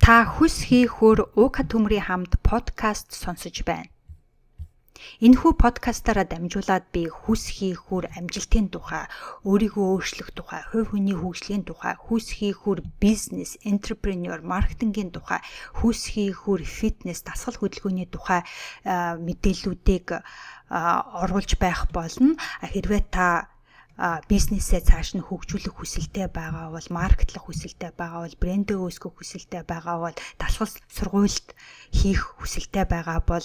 Та хүс хийхүр УК төмрийн хамт подкаст сонсож байна. Энэхүү подкастаараа дамжуулаад би хүс хийхүр амжилтын тухай, өөрийгөө өөрчлөх тухай, хувь хүний хөгжлийн тухай, хүс хийхүр бизнес, энтерпренеур, маркетингийн тухай, хүс хийхүр фитнес, дасгал хөдөлгөөний тухай мэдээллүүдийг оруулж байх болно. Хэрвээ та бизнесээ цааш нь хөгжүүлэх хүсэлтэй байгаа бол, маркетлох хүсэлтэй байгаа бол, брэндээ үүсгэх хүсэлтэй байгаа бол, дасгал сургуульд хийх хүсэлтэй байгаа бол,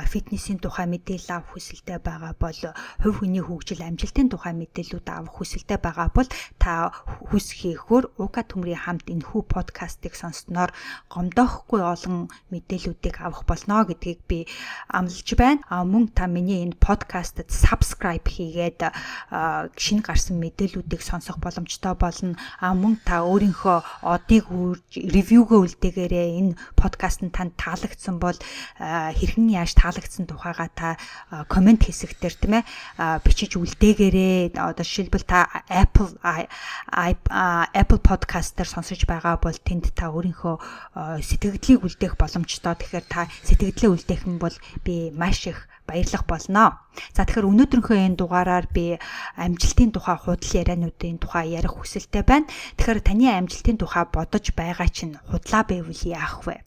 фитнесийн тухай мэдээлэл авах хүсэлтэй байгаа бол, хувь хүний хөгжил, амжилтын тухай мэдээллүүд авах хүсэлтэй байгаа бол та хүс хийхөөр УК төмрийн хамт энэхүү подкастыг сонссноор гомдоохгүй олон мэдээллүүдийг авах болно гэдгийг би амлаж байна. Мөн та миний энэ подкастад subscribe хийгээд шинэ гарсан мэдээллүүдийг сонсох боломжтой болно. Мөн та өөрийнхөө одыг ревюгээ үлдээгээрээ энэ подкаст нь танд таалагдсан бол хэрхэн яаж таалагдсан тухайгаа та комент хэсэг дээр тийм ээ бичиж үлдээгээрээ. Одоо жишээлбэл та Apple podcast дээр сонсож байгаа бол тэнд та өөрийнхөө сэтгэгдлийг үлдээх боломжтой. Тэгэхээр та сэтгэгдлээ үлдээх юм бол би маш их баярлах болно. За тэгэхээр өнөөдрийнхөө энэ дугаараар би амжилтын тухай, худал яриануудын тухай ярих хүсэлтэй байна. Тэгэхээр таны амжилтын тухай бодож байгаа чинь худлаа байвал яах вэ?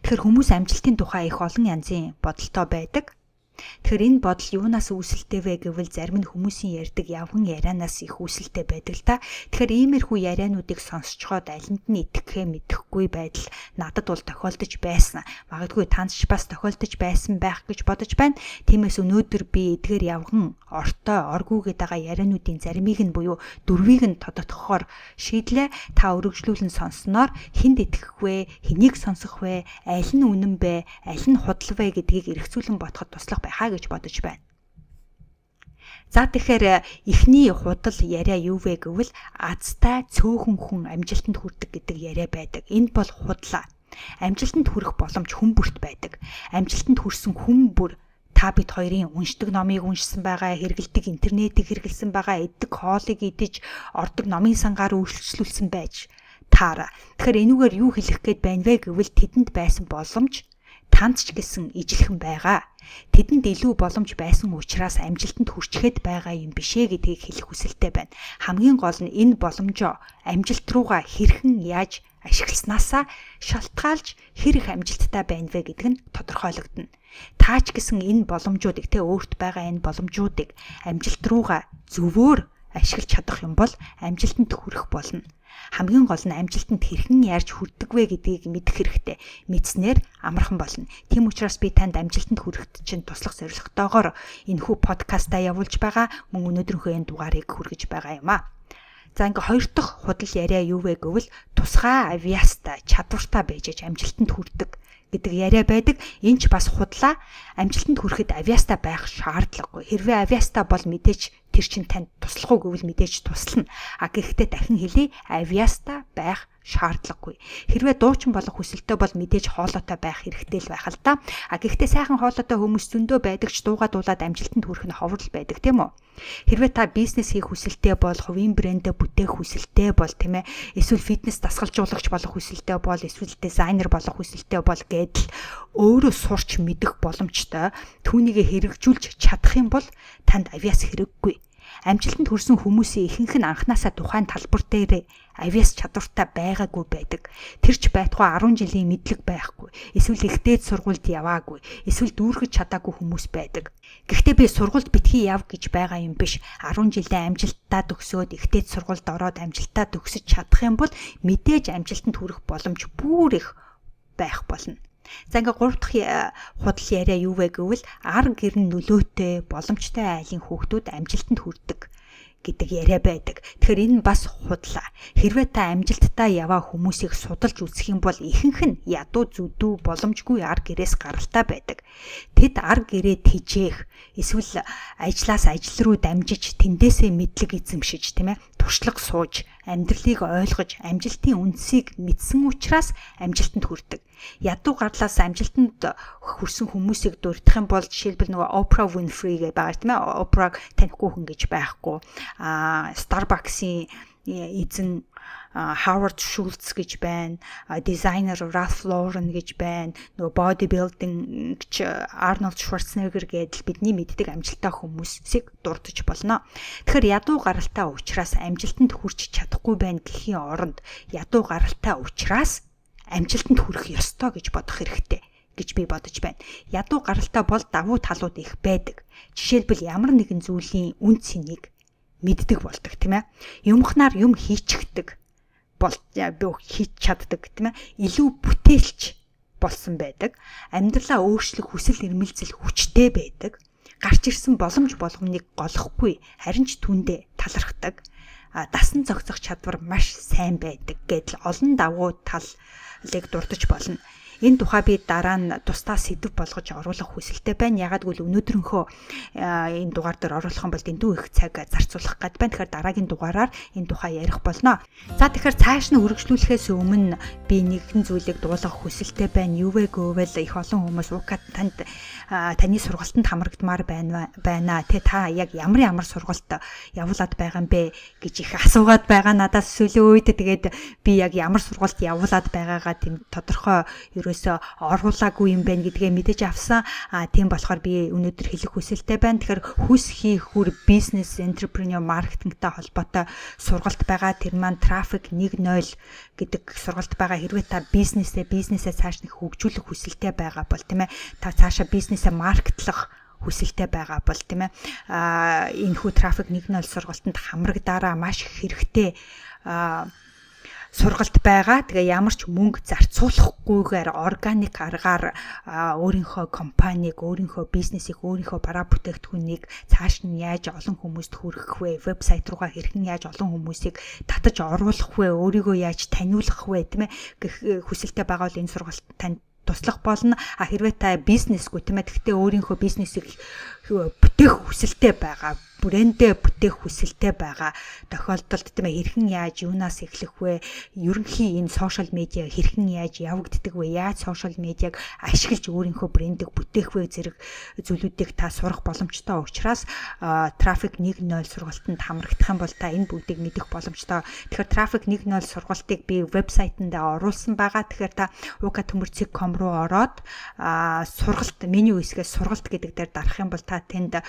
Тэгэхээр хүмүүс амжилтын тухай их олон янзын бодолтой байдаг. Тэгэхээр энэ бодол юунаас үүсэлтэй вэ гэвэл зарим нь хүмүүсийн ярьдаг явган ярианаас их үүсэлтэй байдаг л та. Тэгэхээр иймэрхүү яриануудыг сонсчхоод алинд нь итгэхээ мэдэхгүй байдал надад бол тохиолдож байсан. Магадгүй танд ч бас тохиолдож байсан байх гэж бодож байна. Тиймээс өнөөдөр би эдгээр явган оргүйгээд байгаа яриануудын заримыг нь буюу дөрвийг нь тодотгохоор шийдлээ. Та өргөжлүүлэн сонсноор хэнд итгэх вэ, хэнийг сонсох вэ, аль нь үнэн бэ, аль нь худал вэ гэдгийг эргцүүлэн бодоход туслах байхаа гэж бодож байна. За тэгэхээр эхний худал яриа юу вэ гэвэл азтай цөөхөн хүн амжилтанд хүрдэг гэдэг яриа байдаг. Энэ бол худлаа. Амжилтанд хүрэх боломж хүн бүрт байдаг. Амжилтанд хүрсэн хүн бүр та бид хоёрын уншдаг номыг уншсан байгаа, хэрэгэлдэг интернетийг хэрэгэлсэн байгаа, иддэг хоолыг идэж, ордог номын сангаар үйлчлүүлсэн байж таараа. Тэгэхээр энүүгээр юу хэлэх гээд байна вэ гэвэл тэдэнд байсан боломж танд ч гэсэн ижилхэн байгаа. Тэдэнд илүү боломж байсан учраас амжилтанд хүрчихэд байгаа юм бишээ гэдгийг хэлэх хүсэлтэй байна. Хамгийн гол нь энэ боломжоо амжилт руугаа хэрхэн яаж ашигласнасаа шалтгаалж хэр их амжилттай байна вэ гэдэг нь тодорхойлогдно. Та ч гэсэн энэ боломжуудыг өөрт байгаа энэ боломжуудыг амжилт руугаа зөвөөр ашиглаж чадах юм бол амжилтанд хүрэх болно. Хамгийн гол нь амжилтанд хэрхэн яаж хүрдэг вэ гэдгийг мэдэх хэрэгтэй. Мэдснээр амархан болно. Тийм учраас би танд амжилтанд хүрэхэд чинь туслах зорилготойгоор энэхүү подкастаа явуулж байгаа. Мөн өнөөдрийнхөө энэ дугаарыг хүргэж байгаа юм аа. За ингээ хоёр дахь худал яриа юу вэ гэвэл тусгай авиастай, чадвартай байж амжилтанд хүрдэг гэдэг яриа байдаг. Энэ ч бас худлаа. Амжилтанд хүрэхэд авиастай байх шаардлагагүй. Хэрвээ авиастай бол мэдээж тэр чинь танд туслах уу гэвэл мэдээж туслана. Гэхдээ дахин хэлье, авиастай байх шаардлагагүй. Хэрвээ дуучин болох хүсэлтэй бол мэдээж хоолойтой байх хэрэгтэй л байх л да. Гэхдээ сайхан хоолойтой хүмүүс зөндөө байдаг ч дуугаа дуулаад амжилтанд хүрэх нь ховрол байдаг тийм үү? Хэрвээ та бизнес хийх хүсэлтэй бол, хувийн брэндээ бүтээх хүсэлтэй бол тийм ээ, эсвэл фитнес дасгалжуулагч болох хүсэлтэй бол, эсвэл дизайнер болох хүсэлтэй бол гэдэл өөрөө сурч мэдэх боломжтой түүнийг хэрэгжүүлж чадах юм бол танд авиас хэрэггүй. Амжилтанд хүрсэн хүмүүсийн ихэнх нь анханасаа тухайн талбар дээр авиас чадвартай байгаагүй байдаг. Тэр ч байтугай 10 жилийн мэдлэг байхгүй. Эсвэл их дээд сургуульд яваагүй. Эсвэл дүүргэж чадаагүй хүмүүс байдаг. Гэхдээ би сургуульд битгий яв гэж байгаа юм биш. 10 жилийн амжилттай төгсөөд их дээд сургуульд ороод амжилттай төгсөж чадах юм бол мэдээж амжилтанд хүрэх боломж бүр их байх болно. За ингээ 3 дахь худал яриа юу вэ гэвэл ар гэрн нөлөөтэй боломжтой айлын хүүхдүүд амжилтанд хүрдэг гэдэг яриа байдаг. Тэгэхээр энэ бас худлаа. Хэрвээ та амжилттай яваа хүмүүсийг судалж үзэх юм бол ихэнх нь ядуу зүдүү боломжгүй ар гэрээс гаралтай байдаг. Тэд ар гэрээ тижээх, эсвэл ажлаас ажил руу дамжиж тэндээсээ мэдлэг эзэмшиж, тийм ээ, туршлага сууж амьдралыг ойлгож, амжилтын үндсийг мэдсэн учраас амжилтанд хүрдэг. Ядуу гарлаас амжилтанд хүрсэн хүмүүсийг дурдах юм бол жишээлбэл нөгөө Oprah Winfrey гэж байгаа тийм ээ. Oprah танихгүй хүн гэж байхгүй. Starbucks-ийн эзэн Howard Schultz гэж байна. Дизайнер Ralph Lauren гэж байна. Нөгөө bodybuilding гэж Arnold Schwarzenegger гэдэл бидний мэддэг амжилттай хүмүүсийг дурдж болно. Тэгэхээр ядуу гаралтай учраас амжилтанд хүрч чадахгүй байна гэхийн оронд ядуу гаралтай учраас амжилтанд хүрэх ёстой гэж бодох хэрэгтэй гэж би бодож байна. Ядуу гаралтай бол давуу талууд их байдаг. Жишээлбэл ямар нэгэн зүйлийн үн цэнийг мэддэг болдог тийм ээ. Юмхнаар юм хийчихдэг хийж чаддаг тийм ээ. Илүү бүтээлч болсон байдаг. Амьдралаа өөрчлөх хүсэл эрмэлзэл хүчтэй байдаг. Гарч ирсэн боломж болгоныг голохгүй харин ч түндэ талархдаг. Дасан зогсох чадвар маш сайн байдаг гэдэл олон давуу талыг дурдж болно. Энэ тухай би дараа нь тусдаа сэдв болгож оруулах хүсэлтэй байна. Ягаад гэвэл өнөөдрийнхөө энэ дугаар дээр оруулах юм бол дэндүү их цаг зарцуулах гээд байна. Тэгэхээр дараагийн дугаараар энэ тухай ярих болно. За тэгэхээр цааш нь үргэлжлүүлэхээс өмнө би нэгэн зүйлийг дуулгах хүсэлтэй байна. Юу вэ гэвэл их олон хүмүүс таны сургалтанд хамрагдмаар байна. Тэ та яг ямар сургалт явуулаад байгаа юм бэ гэж их асуугаад байгаа надаас сүүлийн үед. Тэгээд би яг ямар сургалт явуулаад байгаагаа тийм тодорхой ерөөсө оруулаагүй юм байна гэдгээ мэдэж авсан. Тийм болохоор би өнөөдөр хэлэх хүсэлтэй байна. Тэгэхээр хүс хийх хүр бизнес entrepreneur маркетингтэй холбоотой сургалт байгаа. Тэр маань Traffic 1.0 гэдэг сургалт байгаа. Хэрвээ та бизнесээ цааш нь хөгжүүлэх хүсэлтэй байгаа бол тийм ээ. Та цаашаа бизнесээ маркетлах хүсэлтэй байгаа бол тийм ээ. Энэ хүү Traffic 1.0 сургалтанд хамрагдаараа маш их хэрэгтэй сургалт байгаа. Тэгээ ямар ч мөнгө зарцуулахгүйгээр органик аргаар өөрийнхөө компанийг, өөрийнхөө бизнесийг, өөрийнхөө бараа бүтээгдэхүүнийг цааш нь яаж олон хүмүүст хүргэх вэ? Вебсайт руугаа хэрхэн яаж олон хүмүүсийг татаж оруулах вэ? Өөрийгөө яаж таниулах вэ? Тийм ээ. Гэх хүсэлтэй байгаа бол энэ сургалт танд туслах болно. Хэрвээ та бизнесгүй тийм ээ. Гэхдээ өөрийнхөө бизнесийг бүтээх хүсэлтэй байгаа, брэндээ бүтээх хүсэлтэй байгаа тохиолдолд тийм ээ хэрхэн яаж юунаас эхлэх вэ? Ерөнхий энэ сошиал медиа хэрхэн яаж явагддаг вэ? Яаж сошиал медиаг ашиглаж өөрийнхөө брендийг бүтээх вэ зэрэг зүйлүүдийг та сурах боломжтой учраас Traffic 1.0 сургалтанд хамрагдах юм бол та энэ бүгдийг мэдэх боломжтой. Тэгэхээр Traffic 1.0 сургалтыг би вебсайтандаа оруулсан байгаа. Тэгэхээр та uka.com руу ороод сургалт меню хэсгээс сургалт гэдэг дээр дарах юм бол та тэнд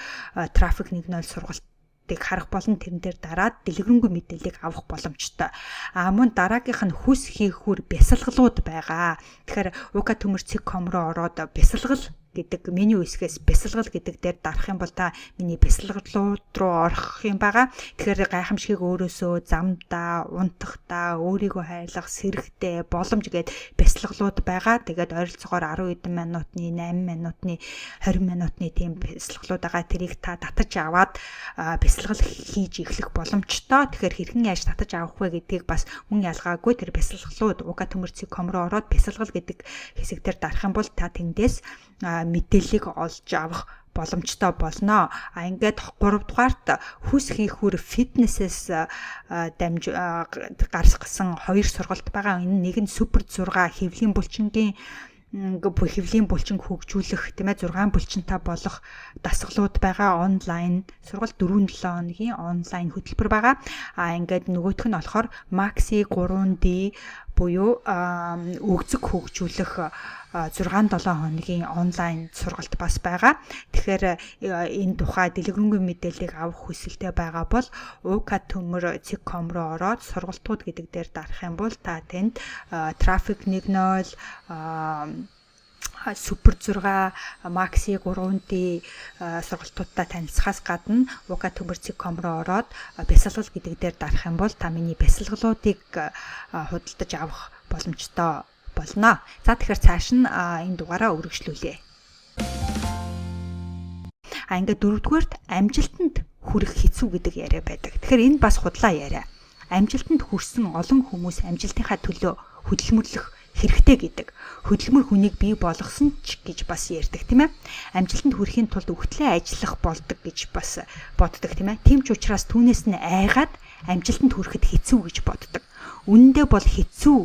Traffic 1.0 сургалтыг харах болон тэрэн дээр дараад дэлгэрэнгүй мэдээллийг авах боломжтой. Мөн дараагийнх нь хүс хийх хүр бясалгалууд байгаа. Тэгэхээр uka.com руу ороод бясалгал гэдэг меню хэсгээс бясалгал гэдэг дээр дарах юм бол та миний бясалгалууд руу орох юм байгаа. Тэгэхээр гайхамшигыг өөрөөсөө замдаа, унтахдаа, өөрийгөө хайрлах, сэрэгтэй, боломж гээд бясалгалууд байгаа. Тэгээд ойролцоогоор 10 хэдэн минутны, 8 минутны, 20 минутны тийм бясалгалууд байгаа. Тэрийг та татаж аваад бясалгал хийж эхлэх боломжтой. Тэгэхээр хэрхэн яаж татаж авах вэ гэдгийг бас мөн ялгаагүй. Тэр бясалгалууд uka.com руу ороод бясалгал гэдэг хэсэг дээр дарах юм бол та тэндээс мэдээллийг олж авах боломжтой болно. Ингээд 3 дугаарт хүс хийх хүр фитнесээс гаргасан 2 сургалт байгаа. Энэ нэг нь супер 6 хэвлийн булчингийн хэвлийн булчин хөгжүүлэх тийм ээ 6 булчинтай болох дасгалууд байгаа. Онлайн сургалт 4-7 хоногийн онлайн хөтөлбөр байгаа. Ингээд нөгөөх нь болохоор Maxi 3D буюу өгзөг хөгжүүлэх 6-7 хоногийн онлайн сургалт бас байгаа. Тэгэхээр энэ тухай дэлгэрэнгүй мэдээллийг авах хүсэлтэй байгаа бол uka.com руу ороод сургалтууд гэдэг дээр дарах юм бол та тэнд Traffic 1.0 Супер 6, Maxi 3D сургалтуудтай танилцахаас гадна uka.com руу ороод бясалгал гэдэг дээр дарах юм бол та миний бясалгалуудыг худалдаж авах боломжтой болно. За тэгэхээр цааш нь энэ дугаараа үргэлжлүүлье. Ингээд 4-дүгээрт амжилтанд хүрэх хэцүү гэдэг яриа байдаг. Тэгэхээр энэ бас худлаа яриа. Амжилтанд хүрсэн олон хүмүүс амжилтынхаа төлөө хөдөлмөрлөх хэрэгтэй гэдэг. Хөдөлмөр хүнийг бий болгосон ч гэж бас ярьдаг тийм ээ. Амжилтанд хүрэхийн тулд өгтлээ ажиллах болдог гэж бас боддог тийм ээ. Тийм ч учраас түүнээс нь айгаад амжилтанд хүрэхэд хэцүү гэж боддог. Үнэндээ бол хэцүү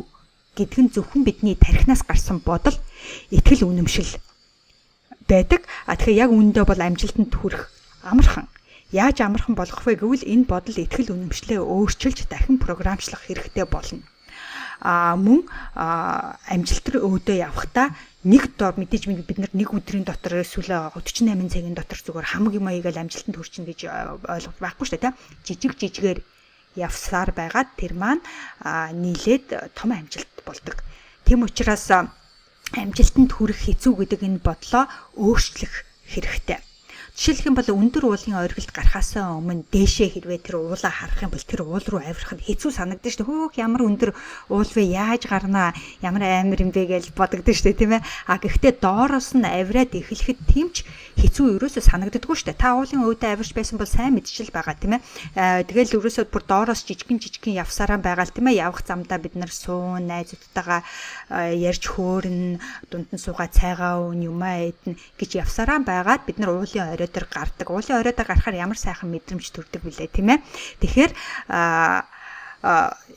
гэдэг нь зөвхөн бидний тархинаас гарсан бодол, итгэл үнэмшил байдаг. Тэгэхээр яг үнэндээ бол амжилтанд хүрэх амархан. Яаж амархан болгох вэ гэвэл энэ бодол, итгэл үнэмшлээ өөрчилж дахин програмчлах хэрэгтэй болно. Мөн амжилт руу өөдөө явахдаа мэдээж бид нар нэг өдрийн дотор эсвэл 48 цагийн дотор зүгээр хамаг юм аягаал амжилтанд хүрчин гэж ойлгох байхгүй шүү дээ. Жижигээр явсаар байгаад тэр маань нийлээд том амжилт болдог. Тэм учраас амжилтанд хүрэх хэцүү гэдэг энэ бодлоо өөрчлөх хэрэгтэй. Жишээлх юм бол өндөр уулын оргилд гарахаас өмнө дээшээ хэрвээ тэр уулаа харах юм бол тэр уул руу авирах нь хэцүү санагдаж шүү дээ. Хөөх ямар өндөр уул вэ? Яаж гарнаа? Ямар амар юм бэ гэж бодогдсон шүү дээ, тийм ээ. Гэхдээ доороос нь авираад эхлэхэд тэмч хэцүү ерөөсөө санагддаггүй шүү дээ. Та уулын өөдөө авирч байсан бол сайн мэдчихэл байгаа, тийм ээ. Тэгэл ерөөсөө бүр доороос жижигэн явсараа байгаа л тийм ээ. Явах замдаа бид нар суун, найзуудтайгаа ярьж хөөрн, дунд нь суугаа цайгаа өвн юмаа эдэн гэж явсараа байгаад бид нар уулын орой дээр гардаг. Уулын орой дээр гарахаар ямар сайхан мэдрэмж төрдөг вүлээ, тийм ээ. Тэгэхээр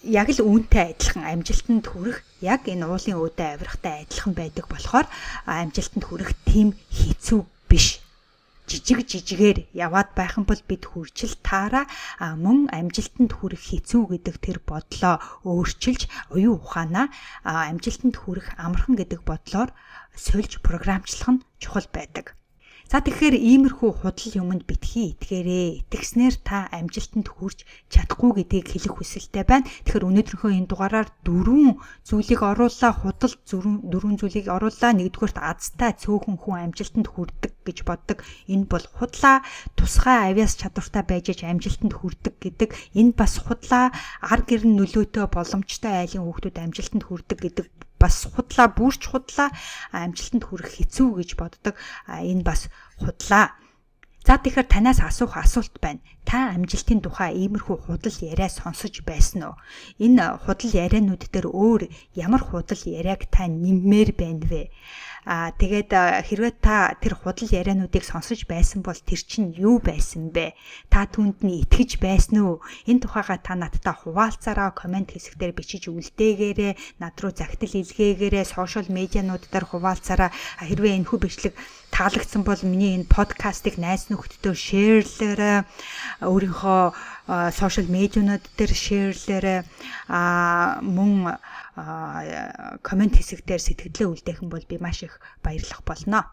яг л үүнтэй адилхан амжилтанд хүрэх яг энэ уулын өөдөө авирахтай адилхан байдаг болохоор амжилтанд хүрэх тийм хэцүү биш. Жижигээр яваад байх юм бол бид хүрчил таараа мөн амжилтанд хүрэх хэцүү гэдэг тэр бодлоо өөрчилж оюун ухаанаа амжилтанд хүрэх амархан гэдэг бодлоор сольж програмчлах нь чухал байдаг. За тэгэхээр иймэрхүү худал юмд битгий итгээрээ. Итгэснээр та амжилтанд хүрч чадахгүй гэдгийг хэлэх хүсэлтэй байна. Тэгэхээр өнөөдрийнхөө энэ дугаараар 4 зүйлийг оруулаа, худал 4 зүйлийг оруулаа. Нэгдүгээрт азтай цөөхөн хүн амжилтанд хүрдэг гэж боддог. Энэ бол худлаа. Тусгай авяас чадвартай байж амжилтанд хүрдэг гэдэг. Энэ бас худлаа. Ар гэрн нөлөөтэй боломжтой айлын хүүхдүүд амжилтанд хүрдэг гэдэг бас худлаа, бүрч худлаа. Амжилтанд хүрэх хэцүү гэж боддог. Энэ бас худлаа. За тэгэхээр танаас асуух асуулт байна. Та амжилтын тухай иймэрхүү худал яриа сонсож байсан уу? Энэ худал ярианууд дээр өөр ямар худал яриаг та нэммээр байна вэ? Тэгээд хэрвээ та тэр худал яриануудыг сонсож байсан бол тэр чинь юу байсан бэ? Та түүнд нь итгэж байсан уу? Энэ тухайга та надтай хуваалцаараа комент хэсгээр бичиж үлдээгээрээ, над руу загтал илгээгээрээ, сошиал медианууд дээр хуваалцаараа. Хэрвээ энэхүү бичлэг таалагдсан бол миний энэ подкастыг найз нөхдөдөө шеэрлээрэй, өөрийнхөө сошиал медианууд дээр шеэрлээрэй, мөн комент хэсэг дээр сэтгэлдээ үлдээх юм бол би маш их баярлах болно.